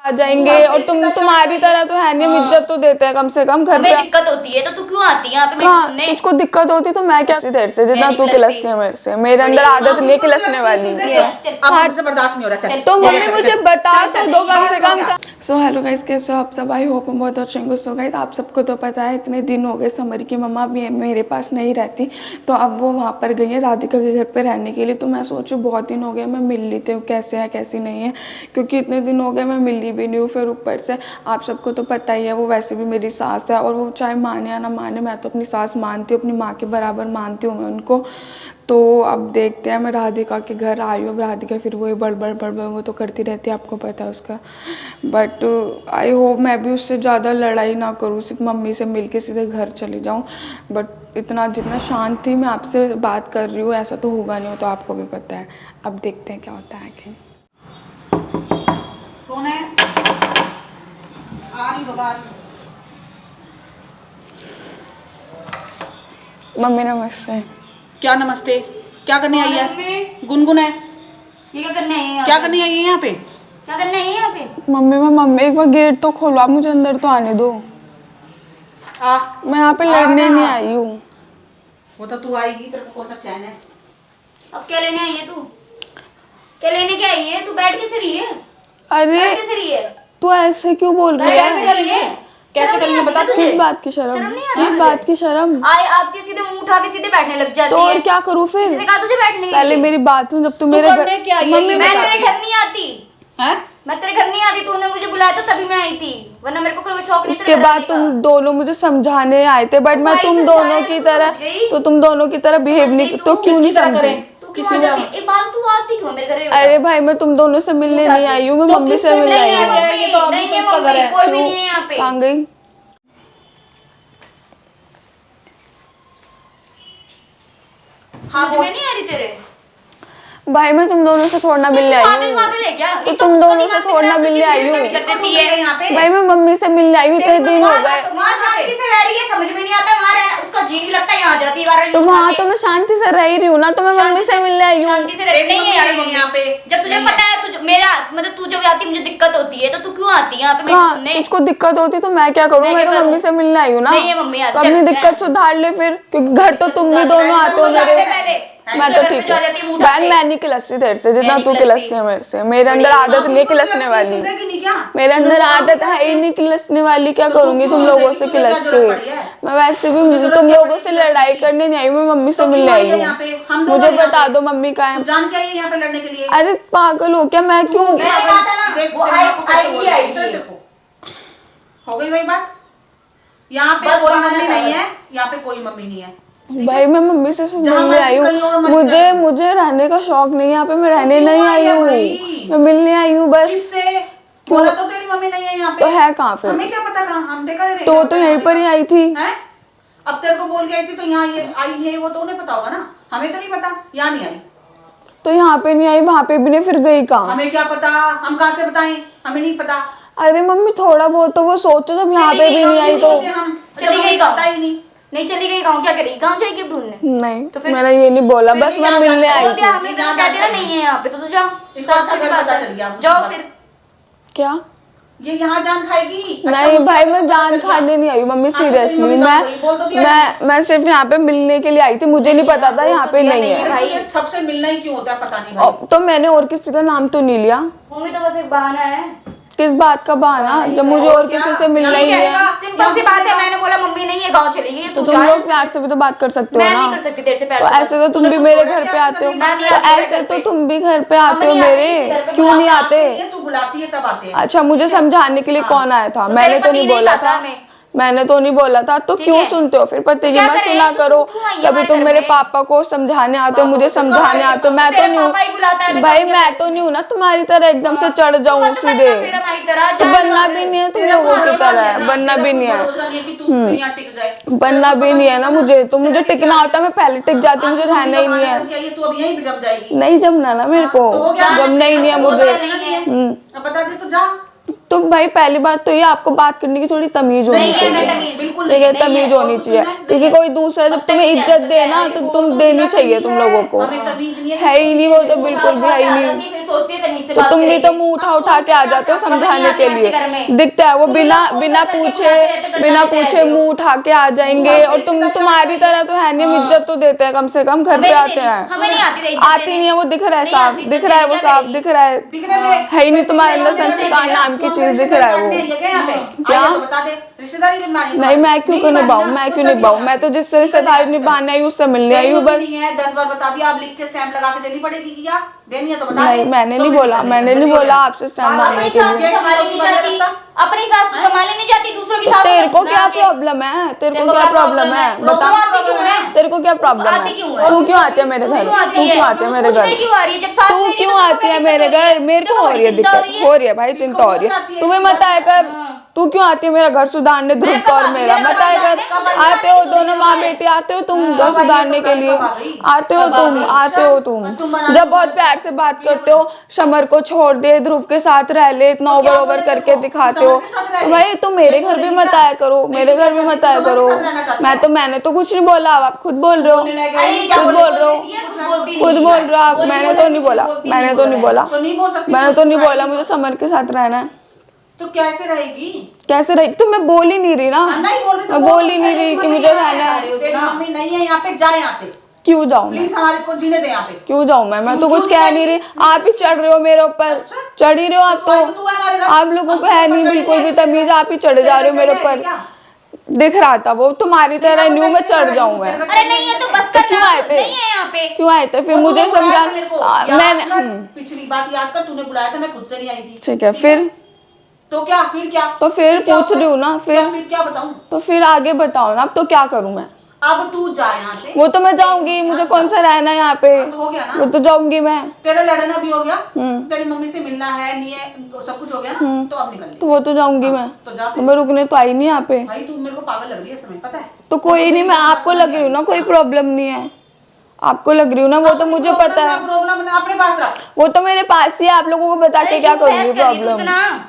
आ जाएंगे और तुम्हारी तरह तो है नहीं, हम इज्जत तो देते हैं कम से कम घर पे। दिक्कत होती है तो तू क्यों आती है यहाँ पे मेरे सुनने? तुझको दिक्कत होती तो मैं क्या देर से, जितना तू किलसती है मेरे से। मेरे अंदर आदत नहीं किलसने वाली। बर्दाश्त नहीं हो रहा। तो मम्मी मुझे बता तो दो कम से कम। सो हेलो गाइस, कैसे हो आप सब? आई होप हम बहुत अच्छे होंगे। सो गाइस, आप सबको तो पता है इतने दिन हो गए समर की मम्मा भी मेरे पास नहीं रहती, तो अब वो वहाँ पर गई है राधिका के घर पे रहने के लिए। तो मैं सोचूं बहुत दिन हो गए मैं मिल लेती हूँ, कैसे है कैसी नहीं है, क्योंकि इतने दिन हो गए मैं मिली भी नहीं हूँ। फिर ऊपर से आप सबको तो पता ही है वो वैसे भी मेरी सास है, और वो चाहे माने या ना माने मैं तो अपनी सास मानती हूँ, अपनी माँ के बराबर मानती हूँ मैं उनको। तो अब देखते हैं, मैं राधिका के घर आई हूँ। अब राधिका फिर वही बड़बड़ वो तो करती रहती है, आपको पता है उसका। बट आई होप मैं भी उससे ज़्यादा लड़ाई ना करूँ, सिर्फ मम्मी से मिल के सीधे घर चली जाऊँ। बट इतना जितना शांति मैं आपसे बात कर रही हूँ ऐसा तो होगा नहीं, हो तो आपको भी पता है। अब देखते हैं क्या होता है आगे। कौन है? आ रही बाबा। मम्मी नमस्ते। क्या नमस्ते? क्या करने आई है? गुनगुन है। ये क्या करने आई है? क्या करने आई है यहाँ पे? क्या करने आई है यहाँ पे? मम्मी एक बार गेट तो खोलो, आप मुझे अंदर तो आने दो। मैं यहाँ पे लड़ने नहीं आई हूँ। वो तो तू आएगी, तेरे को कौन सा चैन है? अब क्या लेने आई है तू? क्या लेने क्या आई है? तू बैठ कैसे रही है? अरे बैठ कैसे रही है? तू ऐसे क्यों बोल रही है? कैसे करेंगे? कैसे करेंगे बता तुझे? किस बात की शर्म? किस बात की शर्म? आपके सीधे मुंह उठा के सीधे बैठने लग जाती तो है। और क्या करूँ फिर? किसने कहा तुझे बैठने के लिए? पहले मेरी बात सुन। जब तू मेरे घर मम्मी मैं तेरे घर नहीं आती। हैं? मैं तेरे घर नहीं आती, तूने मुझे बुलाया था तभी मैं आई थी, वरना मेरे को कोई शौक नहीं। उसके बाद तुम दोनों मुझे समझाने आए थे, बट मैं तुम दोनों की तरह बिहेव नहीं, तो क्यों नहीं समझे? एक बात, तू आती क्यों मेरे घर? अरे भाई मैं तुम दोनों से मिलने नहीं आई हूँ, मैं मम्मी से मिलने आई हूँ। कोई भी नहीं है यहाँ पे। कहाँ गई? समझ में नहीं आ रही तेरे? भाई मैं तुम दोनों से थोड़ा ना मिलने आई हूँ, तो तुम दोनों से थोड़ा ना मिलने आई हूँ। भाई मैं मम्मी से मिलने आई हूँ, इतने दिन हो गए। समझ में नहीं आता, उसका जी भी लगता है यहाँ जाती है। तो वहाँ तो मैं शांति से रह रही हूँ ना, तो मैं मम्मी से मिलने आई हूँ। शांति से रहती नहीं है यहाँ पे। जब तुझे पता है मेरा मतलब तू जब आती मुझे दिक्कत होती है, तो तू क्यों आती है यहाँ पे मेरे सुनने? तुझको दिक्कत होती तो मैं क्या करूँ? मैं तो मम्मी से मिलने आई हूँ ना। नहीं है मम्मी, तो अपनी दिक्कत सुधार ले फिर, क्योंकि घर तो तुम भी दोनों आते हो मेरे। मैं तो ठीक है बहन, मैं नहीं किलसती तेरे से जितना तू किलसती है मेरे से। मेरे अंदर आदत नहीं किलसने वाली, मेरे अंदर आदत है ही नहीं किलसने वाली। क्या करूंगी तुम लोगों से किलस के? मैं वैसे भी तुम लोगों से लड़ाई करने नहीं आई, मैं मम्मी से मिलने आई हूँ। मुझे बता दो मम्मी कहाँ है? जान के आई है यहाँ पे लड़ने के लिए? अरे पागल हो क्या? मैं क्यों? हो गई वही बात। यहाँ पे कोई मम्मी नहीं है, यहाँ पे कोई मम्मी नहीं है। भाई मैं मम्मी से मिलने आई हूँ, मुझे रहने का शौक नहीं है यहाँ पे। मैं रहने नहीं आई हूँ, मैं मिलने आई हूँ बस। बोला तो तेरी मम्मी नहीं है यहाँ पे। तो है कहाँ फिर? हमें क्या पता कहाँ? हम देखा तो यहीं पर ही आई थी। अब तेरे को बोल के आई थी तो यहाँ ये आई है, वो तो उन्हें पता होगा ना, हमें तो नहीं पता। यहाँ नहीं आई तो यहाँ पे नहीं आई, वहाँ पे भी नहीं, फिर गई कहाँ? हमें क्या पता, हम कहाँ से बताएं? हमें नहीं पता। अरे मम्मी थोड़ा बहुत तो वो सोचो, जब यहाँ पे भी नहीं आई तो। चली गई पता ही नहीं चली गई गाँव, क्या करेगी? गाँव जाएगी ढूंढने? नहीं तो मैंने ये नहीं बोला, बस मैं मिलने आई थी। हमने कहा नहीं है यहाँ पे, तो जाओ। इसका अच्छा पता चल गया। जाओ फिर। क्या ये यहाँ जान खाएगी? नहीं भाई मैं जान खाने नहीं आई मम्मी, सीरियसली। मैं सिर्फ यहाँ पे मिलने के लिए आई थी, मुझे नहीं पता था यहाँ पे नहीं है। भाई सबसे मिलना ही क्यों होता है पता नहीं भाई। तो मैंने और किसी का नाम तो नहीं लिया। मम्मी तो बस एक बहाना है। किस बात का बहाना? जब मुझे और किसी से मिलना ही है। सिंपल सी बात है, मैंने बोला मम्मी नहीं है गाँव चली गई। तो तुम लोग प्यार से भी तो बात कर सकते हो ना। मैं नहीं कर सकती तेरे से प्यार। तो ऐसे तो तुम भी मेरे घर पे आते हो, तो ऐसे तो तुम भी घर पे आते हो मेरे, क्यों नहीं आते? तू बुलाती है तब आते हैं। अच्छा मुझे समझाने के लिए कौन आया था? मैंने तो नहीं बोला था, मैंने तो नहीं बोला था। तो क्यों सुनते हो फिर? पति की मत सुना करो। कभी तुम मेरे पापा को समझाने आते हो, मुझे समझाने आते हो। मैं तो नहीं हूँ भाई, मैं तो नहीं हूँ ना तुम्हारी तरह एकदम से चढ़ जाऊँ सीधे। तो बनना भी नहीं है तुम लोगों की तरह, बनना भी नहीं है, बनना भी नहीं है ना मुझे। तो मुझे टिकना होता मैं पहले टिक जाती, मुझे रहना ही नहीं है। नहीं जमना ना मेरे को, जमना ही नहीं है मुझे। तो भाई पहली बात तो ये आपको बात करने की थोड़ी तमीज होनी नहीं है, मैं चाहिए, तमीज बिल्कुल ठीक है, नहीं है। तमीज और होनी कुछ चाहिए, सुनना है, क्योंकि कोई दूसरा जब तुम्हें इज्जत दे ना तो तुम देनी चाहिए तुम लोगों को। हमें तमीज नहीं है ही नहीं, वो तो बिल्कुल भी है ही नहीं। फिर सोचती है तमीज से तो बात तुम भी करेंगे। तो मुंह उठा के आ जाते हो समझाने के लिए, घर में। दिखता है वो तुम बिना लोग फोन बिना करके पूछे बुलाते रहते हो, बिना डरते पूछे रहते हो। मुंह उठा के आ जाएंगे। और तुम्हारी तरह तो है नहीं, हम इज्जत तो देते हैं, कम से कम घर हमें पे नहीं आते देनी, हैं। हमें नहीं आती इज्जत आती देनी। नहीं है, वो दिख रहा है नहीं साफ, आती दिख इज्जत रहा है वो देनी, साफ क्या दिख रहा है, दिखने दे। है ही नहीं तुम्हारे अंदर संस्कार नाम की चीज दिख रहा है वो। क्या बता दे, रिश्तेदारी निभानी। नहीं मैं क्यों निभाऊं, मैं क्यों निभाऊं, मैं तो जिससे रिश्तेदारी निभाने आई उससे मिलने आई हूँ बस। 10 बार बता दिया, आप लिख के स्टैंप लगा के देनी पड़ेगी क्या? देनी है तो बता नहीं, दे। मैंने तो नहीं फिर बोला, निकल मैंने जाएगा, नहीं जल्दी बोला हो जाए। आपसे स्टैम्प बाहर मांगने अपनी के सास लिए। संभाली नहीं जाती, अपनी सास को संभाली नहीं जाती, दूसरों की तो सास तेरे को सुना क्या के। प्रॉब्लम है, तेरे को देखो क्या क्या प्रॉब्लम है प्रॉब्लम है? बता, तू आती क्यों है? तेरे को क्या प्रॉब्लम आती है, क्यों है? तू क्यों आती है मेरे घर, क्यों आती तू है? क्यों आती है मेरे पूछने घर, क्यों आ रही है? जब सास तू नहीं क्यों तो आती है तुम्हें मेरे दिक्कत हो रही घर, मेरे को हो रही है चिंता दिक्कत, हो रही है भाई, चिंता हो रही है, तुम्हें मत आया कर। तू क्यों आती है मेरा घर सुधारने, ध्रुव का और मेरा मत आया कर। आते हो दोनों माँ बेटी, आते हो तुम घर सुधारने के लिए, आते हो तुम, आते हो तुम। जब बहुत प्यार से बात करते हो, समर को छोड़ दे, ध्रुव के साथ रह ले, इतना ओवर ओवर करके दिखाते हो, तो भाई तुम मेरे घर भी मत आया करो, मेरे घर भी मत आया करो। मैंने तो कुछ नहीं बोला, आप खुद बोल रहे हो, खुद बोल रहे हो, खुद बोल रहे हो आप। मैंने तो नहीं बोला, मैंने तो नहीं बोला, तो नहीं बोल सकती, मैंने तो नहीं बोला मुझे समर के साथ रहना है। तो कैसे रहेगी? कैसे रही, तो मैं बोल ही नहीं रही ना, नहीं बोल रही तो मैं बोल ही नहीं रही कि मुझे रहना है। तेरी मम्मी नहीं है यहाँ पे, जा यहाँ से क्यों जाऊं मैं, प्लीज, हमारे को जीने दे यहाँ पे। क्यों जाऊं मैं तो क्यों कुछ कह नहीं रही, आप ही चढ़ रहे हो मेरे ऊपर, चढ़ ही रहे हो आप तो तू है हमारे तो। घर। आप लोगों को है नहीं बिल्कुल भी तमीज, आप ही चढ़ जा रहे हो मेरे ऊपर। दिख रहा था वो तुम्हारी तरह न्यू में चढ़ जाऊं मैं। अरे नहीं है तो बस तो कर, क्यों आए थे, नहीं है यहाँ पे, क्यों आए थे फिर मुझे समझा। मैंने पिछली बात याद कर, तूने बुलाया था, मैं खुद से नहीं आई थी। ठीक है फिर, तो क्या फिर क्या? तो फिर पूछ रही हूँ ना, फिर क्या बताऊं? तो फिर आगे बताओ ना, अब तो क्या करूं मैं। अब तू जा यहाँ से। वो तो मैं जाऊंगी, मुझे कौन सा रहना है यहाँ पे, तो हो गया ना, वो तो जाऊंगी मैं। तेरा लड़ना भी हो गया, तेरी मम्मी से मिलना है नहीं है, सब कुछ हो गया ना, तो अब निकल ले। तो वो तो जाऊंगी मैं, तो जा तो मैं रुकने तो आई नहीं यहाँ पे। भाई तू मेरे को पागल लग रही है, समय पता है? तो कोई नहीं, मैं आपको लग रही हूँ ना, कोई प्रॉब्लम नहीं है, आपको लग रही हूँ ना, वो तो मुझे पता है, प्रॉब्लम अपने पास रख। वो तो मेरे पास ही है, आप लोगों को बता के क्या करूँगी प्रॉब्लम।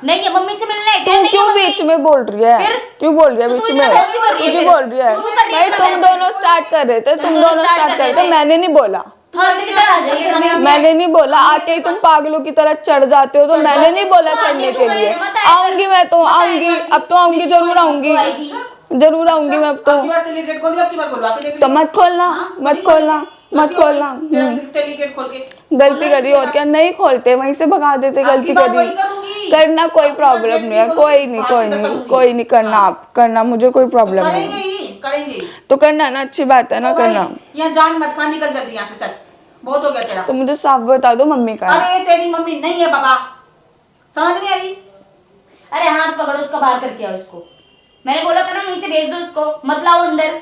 नहीं है मम्मी से मिलना है क्या? तू नहीं क्यों है मम्मी। बीच में बोल रही है, क्यों बोल रही है बीच में, तू क्यों बोल रही है भाई, तुम दोनों स्टार्ट कर रहे थे, तुम दोनों स्टार्ट कर रहे थे, मैंने नहीं बोला, हाँ, जल्दी आ जाइए। मैंने नहीं बोला। आके ही तुम पागलों की तरह चढ़ जाते हो, तो मैंने नहीं बोला चढ़ने के लिए। आऊंगी मैं तो आऊंगी, अब तो आऊंगी, जरूर आऊंगी, जरूर आऊंगी मैं अब तो। गेट खोल दिया, अब की बार खुलवा के देख तो मत खोलना, मत खोलना, मत खोलना। गेट खोल के गलती करी और क्या, नहीं खोलते, वहीं से भगा देते, गलती करी करना, कोई प्रॉब्लम नहीं है, कोई नहीं, कोई नहीं, कोई नहीं, करना आप करना, मुझे कोई प्रॉब्लम नहीं है, करेंगे तो करना ना, अच्छी बात है ना, करना। यहाँ जान मत खा, निकल जल्दी यहाँ से, चल बहुत हो गया तेरा। तो मुझे साफ बता दो मम्मी का है। अरे तेरी मम्मी नहीं है बाबा, समझ नहीं आ रही? अरे हाथ पकड़ो उसका, बाहर करके आओ इसको, मैंने बोला था ना वहीं से भेज दो इसको, मत लाओ अंदर।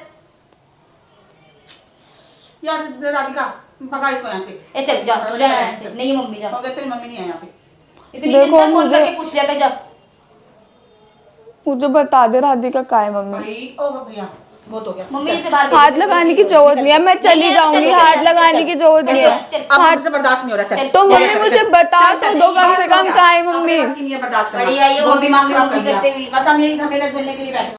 यार राधिका भगा इसको यहाँ से। ए चल जा, जा यहाँ से। नहीं मम्मी जा, हो गया, तेरी मम्मी नहीं है यहाँ पे। इतनी देखो, चिंता फोन मुझे- करके पूछ लिया कर, जा। मुझे बता दे राधिका का है मम्मी। भाई ओ भैया बहुत हो गया, मम्मी से बाहर हाथ लगाने की जरूरत नहीं है, मैं चली जाऊंगी, हाथ लगाने की जरूरत नहीं है। अब मुझसे बर्दाश्त नहीं हो रहा, चल। तो मम्मी मुझे बता तो दो कम से कम का है मम्मी। बर्दाश्त करना, बड़ी आई है, बहुत दिमाग खराब कर मम्मी करते हुए। दिया, बस हम यही झमेला झेलने के लिए बैठे।